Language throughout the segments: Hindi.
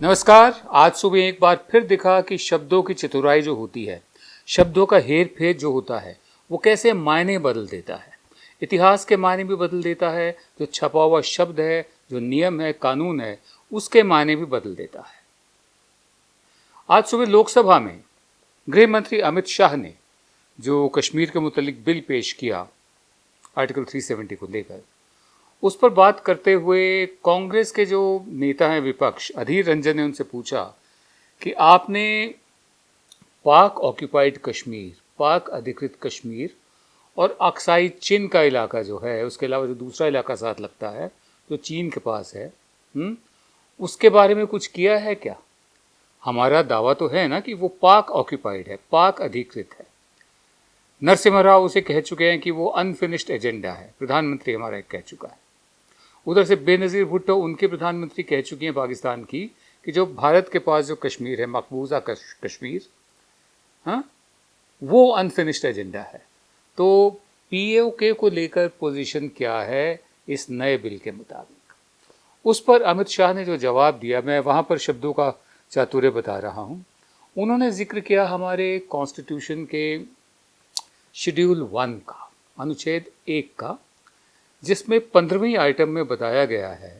नमस्कार। आज सुबह एक बार फिर दिखा कि शब्दों की चतुराई जो होती है, शब्दों का हेर फेर जो होता है, वो कैसे मायने बदल देता है। इतिहास के मायने भी बदल देता है, जो छपा हुआ शब्द है, जो नियम है, कानून है, उसके मायने भी बदल देता है। आज सुबह लोकसभा में गृह मंत्री अमित शाह ने जो कश्मीर के मुतालिक बिल पेश किया, आर्टिकल 370 को लेकर, उस पर बात करते हुए कांग्रेस के जो नेता हैं विपक्ष, अधीर रंजन ने उनसे पूछा कि आपने पाक ऑक्यूपाइड कश्मीर, पाक अधिकृत कश्मीर और अक्साई चिन का इलाका जो है, उसके अलावा जो दूसरा इलाका साथ लगता है जो चीन के पास है, उसके बारे में कुछ किया है क्या? हमारा दावा तो है ना कि वो पाक ऑक्यूपाइड है, पाक अधिकृत है। नरसिम्हा राव उसे कह चुके हैं कि वो अनफिनिश्ड एजेंडा है, प्रधानमंत्री हमारा एक कह चुका है। उधर से बेनज़ीर भुट्टो, उनके प्रधानमंत्री, कह चुकी हैं पाकिस्तान की कि जो भारत के पास जो कश्मीर है, मकबूजा कश्मीर, हाँ, वो अनफिनिश्ड एजेंडा है। तो पीओके को लेकर पोजीशन क्या है इस नए बिल के मुताबिक, उस पर अमित शाह ने जो जवाब दिया, मैं वहाँ पर शब्दों का चातुर्य बता रहा हूँ। उन्होंने जिक्र किया हमारे कॉन्स्टिट्यूशन के शेड्यूल 1 का, अनुच्छेद 1 का, जिसमें 15वीं आइटम में बताया गया है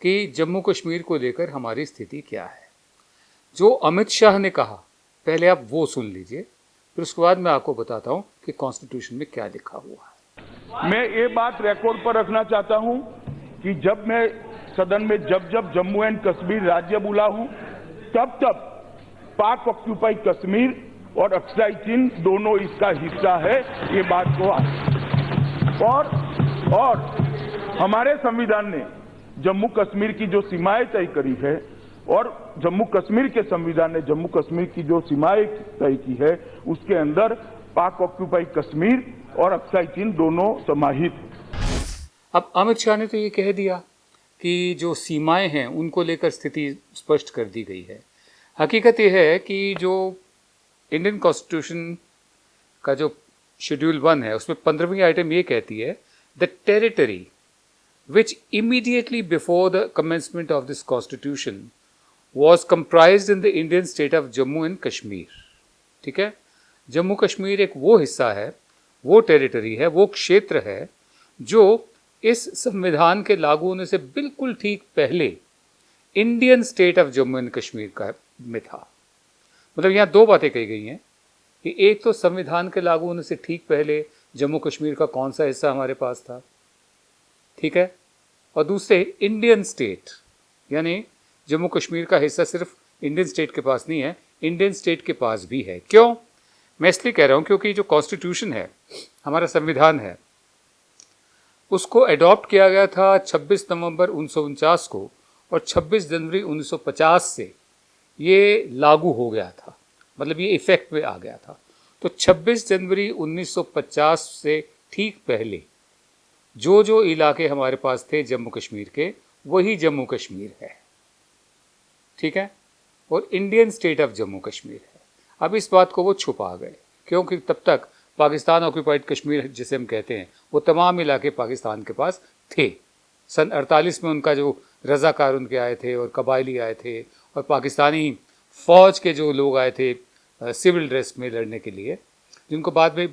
कि जम्मू कश्मीर को लेकर हमारी स्थिति क्या है। जो अमित शाह ने कहा, पहले आप वो सुन लीजिए, फिर उसके बाद मैं आपको बताता हूं कि कॉन्स्टिट्यूशन में क्या लिखा हुआ है। मैं ये बात रिकॉर्ड पर रखना चाहता हूं कि जब मैं सदन में जब जम्मू एंड कश्मीर राज्य बोला हूं, तब पाक ऑक्यूपाइड कश्मीर और अक्साई चीन दोनों इसका हिस्सा है, ये बात को और हमारे संविधान ने जम्मू कश्मीर की जो सीमाएं तय करी है और जम्मू कश्मीर के संविधान ने जम्मू कश्मीर की जो सीमाएं तय की है, उसके अंदर पाक ऑक्यूपाइड कश्मीर और अक्साई चीन दोनों समाहित। अब अमित शाह ने तो ये कह दिया कि जो सीमाएं हैं उनको लेकर स्थिति स्पष्ट कर दी गई है। हकीकत यह है कि जो इंडियन कॉन्स्टिट्यूशन का जो शेड्यूल 1 है, उसमें 15वीं आइटम ये कहती है, the territory which immediately before the commencement of this constitution was comprised in the Indian state of Jammu and Kashmir। ठीक है, जम्मू कश्मीर एक वो हिस्सा है, वो टेरिटरी है, वो क्षेत्र है जो इस संविधान के लागू होने से बिल्कुल ठीक पहले Indian state of Jammu and Kashmir का में था। मतलब यहाँ दो बातें कही गई हैं कि एक तो संविधान के लागू होने से ठीक पहले जम्मू कश्मीर का कौन सा हिस्सा हमारे पास था, ठीक है, और दूसरे इंडियन स्टेट, यानी जम्मू कश्मीर का हिस्सा सिर्फ इंडियन स्टेट के पास नहीं है, इंडियन स्टेट के पास भी है। क्यों? मैं इसलिए कह रहा हूँ क्योंकि जो कॉन्स्टिट्यूशन है, हमारा संविधान है, उसको अडॉप्ट किया गया था 26 नवंबर 1949 को, और 26 जनवरी 1950 से ये लागू हो गया था, मतलब ये इफेक्ट में आ गया था। तो 26 जनवरी 1950 से ठीक पहले जो इलाके हमारे पास थे जम्मू कश्मीर के, वही जम्मू कश्मीर है, ठीक है, और Indian state of Jammu Kashmir है। अब इस बात को वो छुपा गए, क्योंकि तब तक पाकिस्तान ऑक्यूपाइड कश्मीर जिसे हम कहते हैं, वो तमाम इलाके पाकिस्तान के पास थे। सन 48 में उनका जो रज़ाकार उनके आए थे और कबायली आए थे और पाकिस्तानी फ़ौज के जो लोग आए थे सिविल ड्रेस में लड़ने के लिए, जिनको बाद में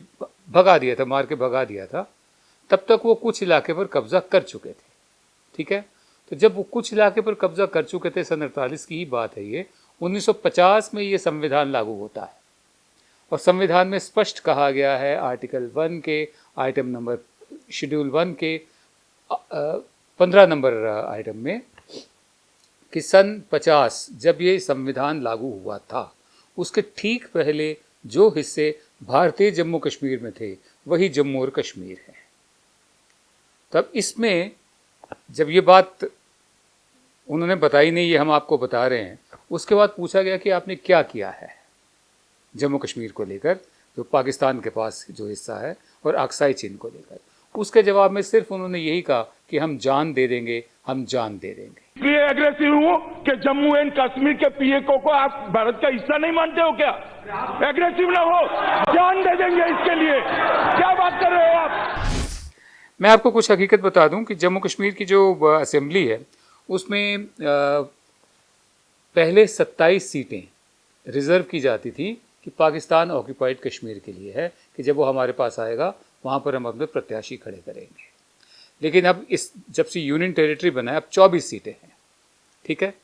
भगा दिया था, मार के भगा दिया था, तब तक वो कुछ इलाके पर कब्ज़ा कर चुके थे, ठीक है। तो जब वो कुछ इलाके पर कब्ज़ा कर चुके थे, सन 48 की ही बात है ये, 1950 में ये संविधान लागू होता है, और संविधान में स्पष्ट कहा गया है आर्टिकल 1 के आइटम नंबर, शेड्यूल 1 के 15 नंबर आइटम में, कि सन 50 जब ये संविधान लागू हुआ था, उसके ठीक पहले जो हिस्से भारतीय जम्मू कश्मीर में थे, वही जम्मू और कश्मीर है। तब इसमें जब ये बात उन्होंने बताई नहीं, ये हम आपको बता रहे हैं, उसके बाद पूछा गया कि आपने क्या किया है जम्मू कश्मीर को लेकर, जो पाकिस्तान के पास जो हिस्सा है, और अक्साई चीन को लेकर। उसके जवाब में सिर्फ उन्होंने यही कहा कि हम जान दे देंगे, हम जान दे देंगे। इसलिए एग्रेसिव हूं कि जम्मू एंड कश्मीर के पीएको को आप भारत का हिस्सा नहीं मानते हो क्या? एग्रेसिव ना हो, जान दे देंगे इसके लिए। क्या बात कर रहे हो आप? मैं आपको कुछ हकीकत बता दूं कि जम्मू कश्मीर की जो असेंबली है, उसमें पहले 27 सीटें रिज़र्व की जाती थी कि पाकिस्तान ऑक्यूपाइड कश्मीर के लिए है, कि जब वो हमारे पास आएगा वहाँ पर हम अपने प्रत्याशी खड़े करेंगे। लेकिन अब इस जब से यूनियन टेरिटरी बना है, अब 24 सीटें हैं, ठीक है,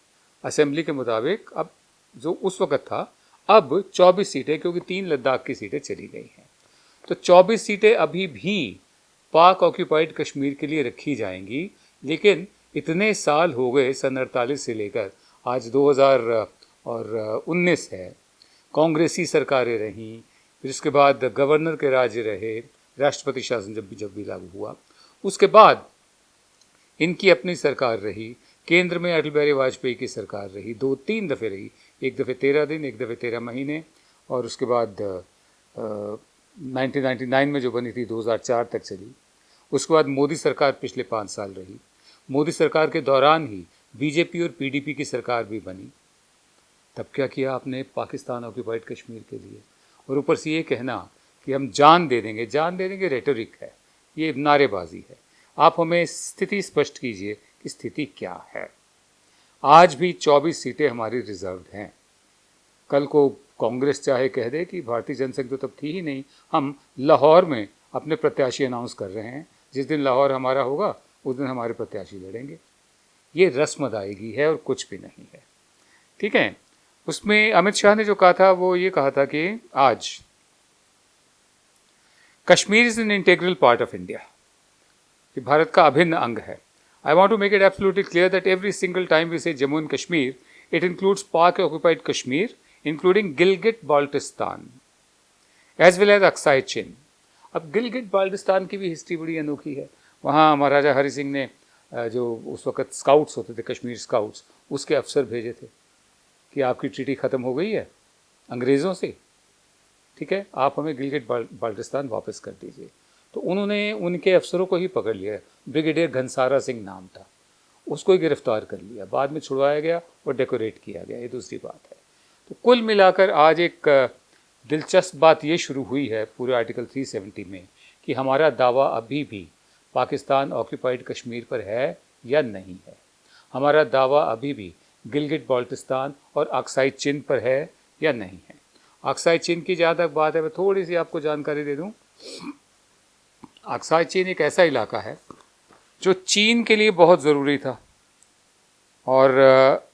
असेंबली के मुताबिक। अब जो उस वक़्त था, अब 24 सीटें, क्योंकि 3 लद्दाख की सीटें चली गई हैं, तो 24 सीटें अभी भी पाक ऑक्यूपाइड कश्मीर के लिए रखी जाएंगी। लेकिन इतने साल हो गए, सन 48 से लेकर आज 2019 है, कांग्रेसी सरकारें रहीं, फिर उसके बाद गवर्नर के राज्य रहे, राष्ट्रपति शासन जब भी लागू हुआ, उसके बाद इनकी अपनी सरकार रही, केंद्र में अटल बिहारी वाजपेयी की सरकार रही, 2-3 दफ़े रही, एक दफ़े 13 दिन, एक दफ़े 13 महीने, और उसके बाद 1999 में जो बनी थी 2004 तक चली। उसके बाद मोदी सरकार पिछले 5 साल रही। मोदी सरकार के दौरान ही बीजेपी और पीडीपी की सरकार भी बनी। तब क्या किया आपने पाकिस्तान ऑक्यूपाइड कश्मीर के लिए? और ऊपर से ये कहना कि हम जान दे देंगे रेटोरिक है, ये नारेबाजी है। आप हमें स्थिति स्पष्ट कीजिए कि स्थिति क्या है। आज भी 24 सीटें हमारी रिजर्व्ड हैं। कल को कांग्रेस चाहे कह दे कि भारतीय जनसंघ तो तब थी ही नहीं, हम लाहौर में अपने प्रत्याशी अनाउंस कर रहे हैं, जिस दिन लाहौर हमारा होगा उस दिन हमारे प्रत्याशी लड़ेंगे। ये रस्म अदायगी है और कुछ भी नहीं है, ठीक है। उसमें अमित शाह ने जो कहा था वो ये कहा था कि आज Kashmir is an integral part of India, कि भारत का अभिन्न अंग है। I want to make it absolutely clear that every single time we say Jammu and Kashmir, it includes Pak occupied Kashmir, including Gilgit Baltistan as well as Aksai Chin. अब गिलगिट बाल्टिस्तान की भी हिस्ट्री बड़ी अनोखी है। वहाँ महाराजा हरि सिंह ने जो उस वक़्त स्काउट्स होते थे, कश्मीर स्काउट्स, उसके अफसर भेजे थे कि आपकी ट्रीटी ख़त्म हो गई है अंग्रेज़ों से, ठीक है, आप हमें गिलगिट बाल्टिस्तान वापस कर दीजिए। तो उन्होंने उनके अफसरों को ही पकड़ लिया। ब्रिगेडियर घनसारा सिंह नाम था, उसको ही गिरफ्तार कर लिया, बाद में छुड़वाया गया और डेकोरेट किया गया, ये दूसरी बात है। तो कुल मिलाकर आज एक दिलचस्प बात ये शुरू हुई है पूरे आर्टिकल 370 में कि हमारा दावा अभी भी पाकिस्तान ऑक्यूपाइड कश्मीर पर है या नहीं है। हमारा दावा अभी भी गिलगिट बाल्टिस्तान और अक्साई चिन पर है या नहीं है। अक्साई चिन की जहाँ तक बात है, मैं थोड़ी सी आपको जानकारी दे दूँ। अक्साई चिन एक ऐसा इलाका है जो चीन के लिए बहुत ज़रूरी था, और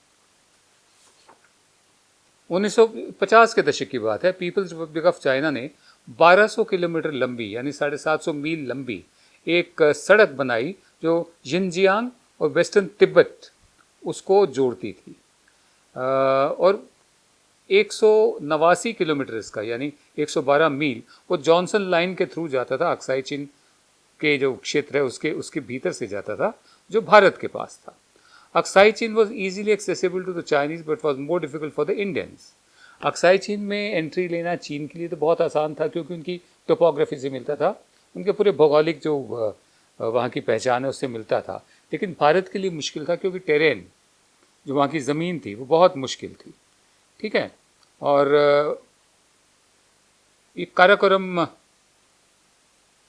1950 के दशक की बात है। पीपल्स रिपब्लिक ऑफ चाइना ने 1200 किलोमीटर लंबी, यानी 750 मील लंबी एक सड़क बनाई जो जिनजियांग और वेस्टर्न तिब्बत उसको जोड़ती थी, और 189 किलोमीटर इसका, यानी 112 मील वो जॉनसन लाइन के थ्रू जाता था। अक्साई चिन के जो क्षेत्र है उसके भीतर से जाता था, जो भारत के पास था। Aksai Chin was easily accessible to the Chinese but was more difficult for the Indians. Aksai Chin में एंट्री लेना चीन के लिए तो बहुत आसान था, क्योंकि उनकी टोपोग्राफी से मिलता था, उनके पूरे भौगोलिक जो वहाँ की पहचान है उससे मिलता था। लेकिन भारत के लिए मुश्किल था, क्योंकि टेरेन जो वहाँ की ज़मीन थी वो बहुत मुश्किल थी, ठीक है। और ये काराकोरम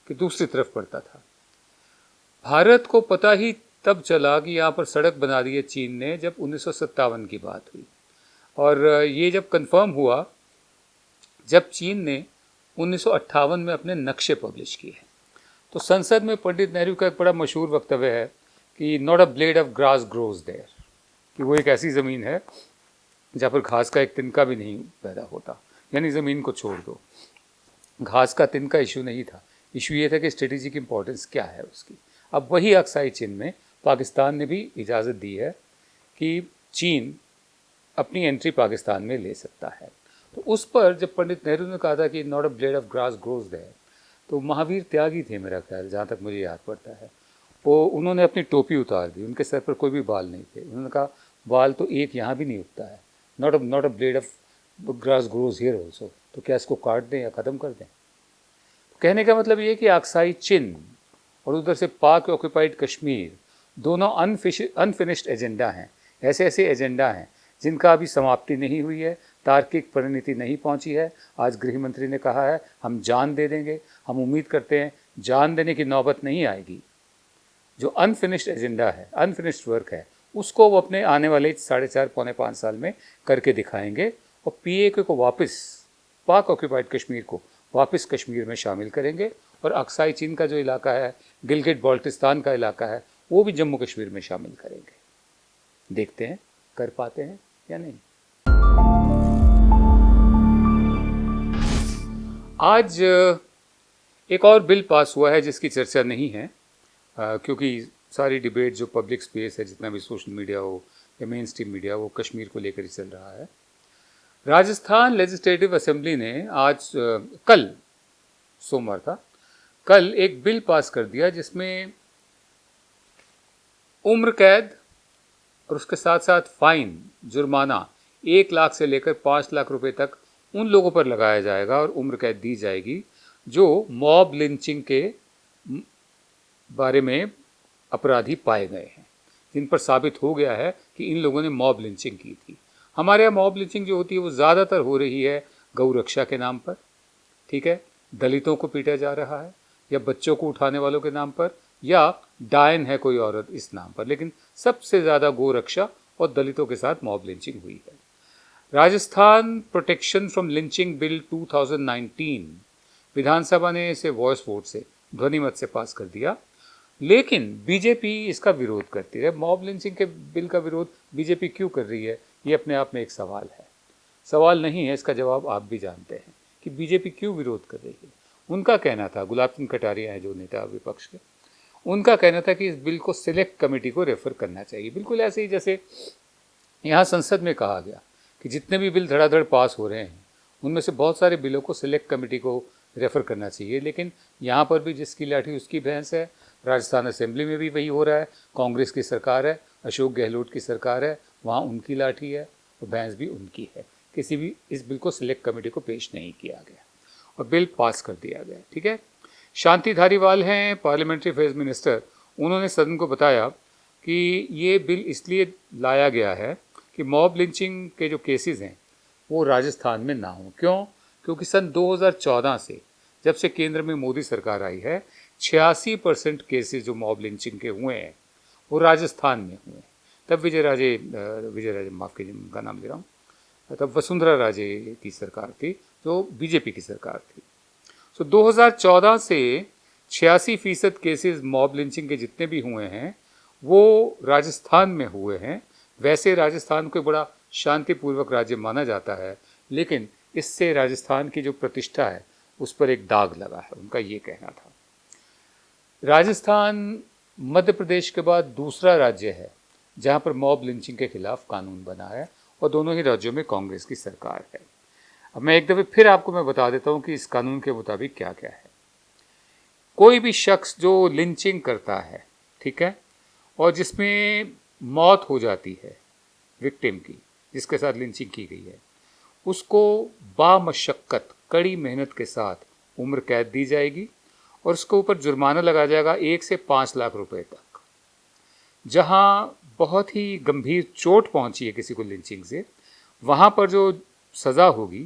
की दूसरी तरफ पड़ता था। भारत को पता ही तब चला कि यहाँ पर सड़क बना दी है चीन ने, जब 1957 की बात हुई। और ये जब कंफर्म हुआ जब चीन ने 1958 में अपने नक्शे पब्लिश किए। तो संसद में पंडित नेहरू का एक बड़ा मशहूर वक्तव्य है कि not a blade of grass grows there, कि वो एक ऐसी ज़मीन है जहाँ पर घास का एक तिनका भी नहीं पैदा होता, यानी ज़मीन को छोड़ दो। घास का तिनका इशू नहीं था, इशू ये था कि स्ट्रेटेजिक इम्पोर्टेंस क्या है उसकी। अब वही अक्साई चिन में पाकिस्तान ने भी इजाज़त दी है कि चीन अपनी एंट्री पाकिस्तान में ले सकता है। तो उस पर जब पंडित नेहरू ने कहा था कि not a blade of grass grows there, तो महावीर त्यागी थे मेरा ख्याल, जहाँ तक मुझे याद पड़ता है, वो उन्होंने अपनी टोपी उतार दी, उनके सर पर कोई भी बाल नहीं थे। उन्होंने कहा बाल तो एक यहाँ भी नहीं उगता है, not a blade of grass grows here also, तो क्या इसको काट दें या ख़त्म कर दें। तो कहने का मतलब ये कि अक्साई चिन और उधर से पाक ऑक्यूपाइड कश्मीर दोनों अनफिनिश्ड एजेंडा हैं, ऐसे ऐसे एजेंडा हैं जिनका अभी समाप्ति नहीं हुई है, तार्किक परिणति नहीं पहुंची है। आज गृह मंत्री ने कहा है हम जान दे देंगे, हम उम्मीद करते हैं जान देने की नौबत नहीं आएगी। जो अनफिनिश्ड एजेंडा है, अनफिनिश्ड वर्क है, उसको वो अपने आने वाले 4.5 पौने 5 साल में करके दिखाएंगे और PAK को वापस, पाक ऑक्यूपाइड कश्मीर को वापस कश्मीर में शामिल करेंगे और अक्साई चीन का जो इलाका है, गिलगिट बाल्टिस्तान का इलाका है, वो भी जम्मू कश्मीर में शामिल करेंगे। देखते हैं कर पाते हैं या नहीं। आज एक और बिल पास हुआ है जिसकी चर्चा नहीं है, क्योंकि सारी डिबेट जो पब्लिक स्पेस है, जितना भी सोशल मीडिया हो या मेन स्ट्रीम मीडिया, वो कश्मीर को लेकर ही चल रहा है। राजस्थान लेजिस्लेटिव असेंबली ने आज कल, सोमवार था, कल एक बिल पास कर दिया जिसमें उम्र कैद और उसके साथ साथ फाइन, जुर्माना 1 लाख से लेकर 5 लाख रुपए तक उन लोगों पर लगाया जाएगा और उम्र कैद दी जाएगी जो मॉब लिंचिंग के बारे में अपराधी पाए गए हैं, जिन पर साबित हो गया है कि इन लोगों ने मॉब लिंचिंग की थी। हमारे यहाँ मॉब लिंचिंग जो होती है वो ज़्यादातर हो रही है गौ रक्षा के नाम पर, ठीक है, दलितों को पीटा जा रहा है, या बच्चों को उठाने वालों के नाम पर, या डायन है कोई औरत इस नाम पर, लेकिन सबसे ज़्यादा गौ रक्षा और दलितों के साथ मॉब लिंचिंग हुई है। Rajasthan protection from lynching bill 2019 विधानसभा ने इसे वॉइस वोट से, ध्वनि मत से पास कर दिया, लेकिन बीजेपी इसका विरोध करती है। मॉब लिंचिंग के बिल का विरोध बीजेपी क्यों कर रही है, ये अपने आप में एक सवाल है। सवाल नहीं है, इसका जवाब आप भी जानते हैं कि बीजेपी क्यों विरोध कर रही है। उनका कहना था, गुलाब चंद कटारिया है जो नेता विपक्ष के, उनका कहना था कि इस बिल को सिलेक्ट कमेटी को रेफर करना चाहिए। बिल्कुल ऐसे ही जैसे यहाँ संसद में कहा गया कि जितने भी बिल धड़ाधड़ पास हो रहे हैं उनमें से बहुत सारे बिलों को सिलेक्ट कमेटी को रेफर करना चाहिए, लेकिन यहाँ पर भी जिसकी लाठी उसकी भैंस है। राजस्थान असेंबली में भी वही हो रहा है। कांग्रेस की सरकार है, अशोक गहलोत की सरकार है, वहाँ उनकी लाठी है और भैंस भी उनकी है। किसी भी इस बिल को सिलेक्ट कमेटी को पेश नहीं किया गया और बिल पास कर दिया गया, ठीक है। शांति धारीवाल हैं पार्लियामेंट्री अफेयर्स मिनिस्टर, उन्होंने सदन को बताया कि ये बिल इसलिए लाया गया है कि मॉब लिंचिंग के जो केसेस हैं वो राजस्थान में ना हों। क्यों? क्योंकि सन 2014 से जब से केंद्र में मोदी सरकार आई है, 86% केसेस जो मॉब लिंचिंग के हुए हैं वो राजस्थान में हुए हैं। तब विजय राजे माफ़ कीजिए उनका नाम ले रहा हूँ, तब वसुंधरा राजे की सरकार थी जो बीजेपी की सरकार थी। सो 2014 से 86% केसेस मॉब लिंचिंग के जितने भी हुए हैं वो राजस्थान में हुए हैं। वैसे राजस्थान को बड़ा शांतिपूर्वक राज्य माना जाता है, लेकिन इससे राजस्थान की जो प्रतिष्ठा है उस पर एक दाग लगा है, उनका ये कहना था। राजस्थान मध्य प्रदेश के बाद दूसरा राज्य है जहाँ पर मॉब लिंचिंग के खिलाफ कानून बना है और दोनों ही राज्यों में कांग्रेस की सरकार है। अब मैं एक दफ़े फिर आपको मैं बता देता हूँ कि इस कानून के मुताबिक क्या क्या है। कोई भी शख्स जो लिंचिंग करता है, ठीक है, और जिसमें मौत हो जाती है विक्टिम की, जिसके साथ लिंचिंग की गई है, उसको बामशक्कत कड़ी मेहनत के साथ उम्र कैद दी जाएगी और उसके ऊपर जुर्माना लगाया जाएगा 1 से 5 लाख रुपए तक। जहाँ बहुत ही गंभीर चोट पहुँची है किसी को लिंचिंग से, वहाँ पर जो सज़ा होगी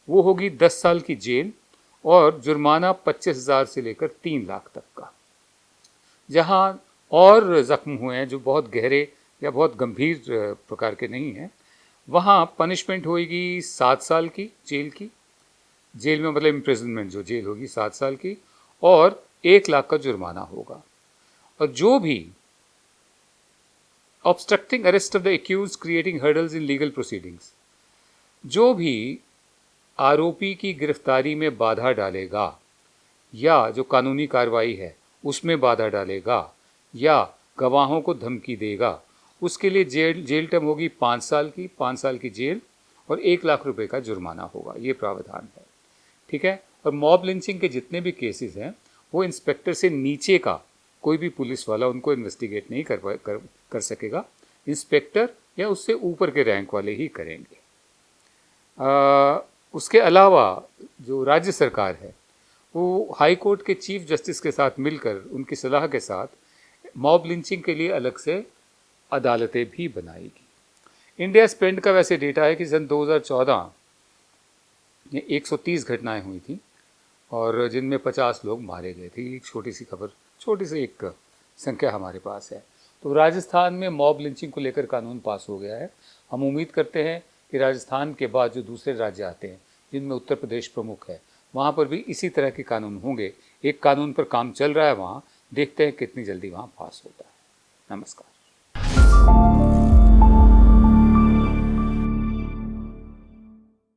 वो होगी 10 साल की जेल और जुर्माना 25,000 से लेकर 3 लाख तक का। जहाँ और ज़ख्म हुए हैं जो बहुत गहरे या बहुत गंभीर प्रकार के नहीं हैं, वहाँ पनिशमेंट होगी 7 साल की जेल की, जेल में मतलब इम्प्रिजनमेंट जो जेल होगी 7 साल की, और 1 लाख का जुर्माना होगा। और जो भी obstructing arrest of the accused creating hurdles in legal proceedings, जो भी आरोपी की गिरफ्तारी में बाधा डालेगा या जो कानूनी कार्रवाई है उसमें बाधा डालेगा या गवाहों को धमकी देगा, उसके लिए जेल टर्म होगी 5 साल की जेल और 1 लाख रुपए का जुर्माना होगा। ये प्रावधान है, ठीक है। और मॉब लिंचिंग के जितने भी केसेस हैं वो इंस्पेक्टर से नीचे का कोई भी पुलिस वाला उनको इन्वेस्टिगेट नहीं कर सकेगा, इंस्पेक्टर या उससे ऊपर के रैंक वाले ही करेंगे। उसके अलावा जो राज्य सरकार है वो हाई कोर्ट के चीफ जस्टिस के साथ मिलकर उनकी सलाह के साथ मॉब लिंचिंग के लिए अलग से अदालतें भी बनाएगी। इंडिया स्पेंड का वैसे डेटा है कि सन 2014 में 130 घटनाएं हुई थी और जिनमें 50 लोग मारे गए थे। एक छोटी सी खबर, छोटी सी एक संख्या हमारे पास है। तो राजस्थान में मॉब लिंचिंग को लेकर कानून पास हो गया है। हम उम्मीद करते हैं कि राजस्थान के बाद जो दूसरे राज्य आते हैं, जिनमें उत्तर प्रदेश प्रमुख है, वहाँ पर भी इसी तरह के कानून होंगे। एक कानून पर काम चल रहा है वहाँ, देखते हैं कितनी जल्दी वहाँ पास होता है। नमस्कार।